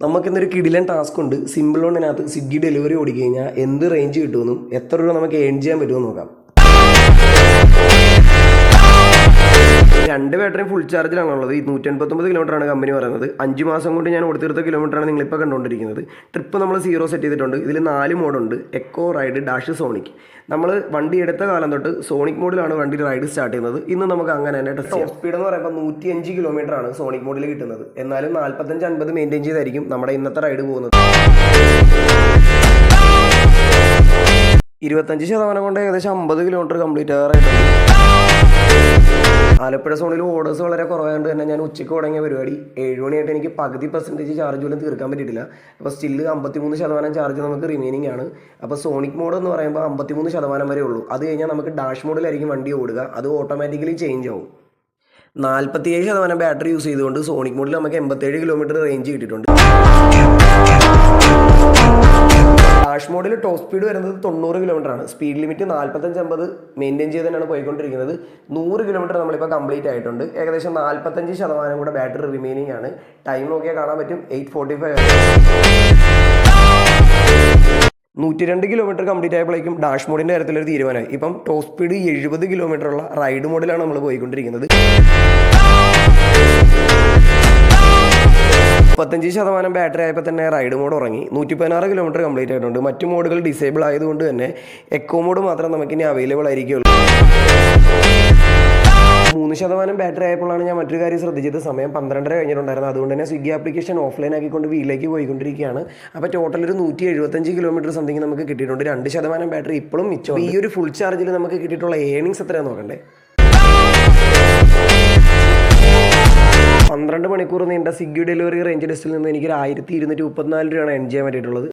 നമുക്കിന്നൊരു കിടിലൻ ടാസ്ക് ഉണ്ട്. സിമ്പിൾ ലോണിനകത്ത് സ്വിഗ്ഗി ഡെലിവറി ഓടി കഴിഞ്ഞാൽ എന്ത് റേഞ്ച് കിട്ടുമെന്നും എത്ര രൂപ നമുക്ക് ഏൺ ചെയ്യാൻ പറ്റുമെന്ന് നോക്കാം. 2 ബാറ്ററിയും ഫുൾ ചാർജിലാണുള്ളത്. 189 കിലോമീറ്ററാണ് കമ്പനി പറയുന്നത്. 5 മാസം കൊണ്ട് ഞാൻ ഓടിത്തീർത്ത കിലോമീറ്ററാണ് നിങ്ങളിപ്പോൾ കണ്ടുകൊണ്ടിരിക്കുന്നത്. ട്രിപ്പ് നമ്മൾ 0 സെറ്റ് ചെയ്തിട്ടുണ്ട്. ഇതിൽ 4 മോഡുണ്ട്: എക്കോ, റൈഡ്, ഡാഷ്, സോണിക്. നമ്മൾ വണ്ടി എടുത്ത കാലം തൊട്ട് സോണിക് മോഡിലാണ് വണ്ടി റൈഡ് സ്റ്റാർട്ട് ചെയ്യുന്നത്. ഇന്ന് നമുക്ക് അങ്ങനെ തന്നെ ടെസ്റ്റ് ചെയ്യാം. സ്പീഡ് എന്ന് പറയുമ്പോൾ 105 കിലോമീറ്ററാണ് സോണിക് മോഡിൽ കിട്ടുന്നത്. എന്നാലും 45-50 മെയിൻറ്റെയിൻ ചെയ്തായിരിക്കും നമ്മുടെ ഇന്നത്തെ റൈഡ് പോകുന്നത്. 25% കൊണ്ട് ഏകദേശം 50 കിലോമീറ്റർ കംപ്ലീറ്റ് ആകാറായിട്ടുണ്ട്. ആലപ്പുഴ സോണിൽ ഓർഡേഴ്സ് വളരെ കുറവായതുകൊണ്ട് തന്നെ ഞാൻ ഉച്ചയ്ക്ക് തുടങ്ങിയ പരിപാടി 7 മണിയായിട്ട് എനിക്ക് പകുതി % ചാർജ് പോലും തീർക്കാൻ പറ്റിയിട്ടില്ല. അപ്പോൾ സ്റ്റില്ല് 53% ചാർജ് നമുക്ക് റിമൈനിങ് ആണ്. അപ്പോൾ സോണിക് മോഡ് എന്ന് പറയുമ്പോൾ 53% വരെ ഉള്ളൂ. അത് കഴിഞ്ഞാൽ നമുക്ക് ഡാഷ് മോഡിലായിരിക്കും വണ്ടി ഓടുക. അത് ഓട്ടോമാറ്റിക്കലി ചേഞ്ച് ആവും. 47% ബാറ്ററി യൂസ് ചെയ്തുകൊണ്ട് സോണിക് മോഡിൽ നമുക്ക് 87 കിലോമീറ്റർ റേഞ്ച് കിട്ടിയിട്ടുണ്ട്. ഡാഷ് മോഡിൽ ടോപ്പ് സ്പീഡ് വരുന്നത് 90 കിലോമീറ്ററാണ്. സ്പീഡ് ലിമിറ്റ് 45-50 മെയിൻറ്റെയിൻ ചെയ്ത് തന്നെയാണ് പോയിക്കൊണ്ടിരിക്കുന്നത്. 100 കിലോമീറ്റർ നമ്മളിപ്പോൾ കംപ്ലീറ്റ് ആയിട്ടുണ്ട്. ഏകദേശം 45% കൂടെ ബാറ്ററി റിമൈനിങ് ആണ്. ടൈം നോക്കിയാൽ കാണാൻ പറ്റും 8:45. 102 കിലോമീറ്റർ കംപ്ലീറ്റ് ആയപ്പോഴേക്കും ഡാഷ് മോഡിൻ്റെ കാര്യത്തിലൊരു തീരുമാനമായി. ഇപ്പം ടോപ്പ് സ്പീഡ് 70 കിലോമീറ്ററുള്ള റൈഡ് മോഡിലാണ് നമ്മൾ പോയിക്കൊണ്ടിരിക്കുന്നത്. 35% ബാറ്ററി ആയപ്പോൾ തന്നെ റൈഡ് മോഡ് ഉറങ്ങി. 116 കിലോമീറ്റർ കംപ്ലീറ്റ് ആയിട്ടുണ്ട്. മറ്റു മോഡുകൾ ഡിസേബിൾ ആയതുകൊണ്ട് തന്നെ എക്കോ മോഡ് മാത്രം നമുക്കിനി അവൈലബിൾ ആയിരിക്കുള്ളൂ. 3% ബാറ്ററി ആയപ്പോഴാണ് ഞാൻ മറ്റൊരു കാര്യം ശ്രദ്ധിച്ചത്. സമയം 12:30 കഴിഞ്ഞിട്ടുണ്ടായിരുന്നു. അതുകൊണ്ട് തന്നെ സ്വിഗ്ഗി ആപ്ലിക്കേഷൻ ഓഫ്ലൈൻ ആക്കിക്കൊണ്ട് വീട്ടിലേക്ക് പോയിക്കൊണ്ടിരിക്കുകയാണ്. അപ്പോൾ ടോട്ടൽ ഒരു 175 കിലോമീറ്റർ സംതിങ് നമുക്ക് കിട്ടിയിട്ടുണ്ട്. 2% ബാറ്ററി ഇപ്പോഴും മിച്ചം. ഈ ഒരു ഫുൾ ചാർജിൽ നമുക്ക് കിട്ടിയിട്ടുള്ള ഏണിങ്സ് എത്രയാണെന്ന് നോക്കണ്ടേ. 12 മണിക്കൂർ നീണ്ട സ്വിഗ്ഗി ഡെലിവറി റേഞ്ച് ടെസ്റ്റിൽ നിന്ന് എനിക്ക് 1234 രൂപയാണ് എൻ ചെയ്യാൻ പറ്റിയിട്ടുള്ളത്.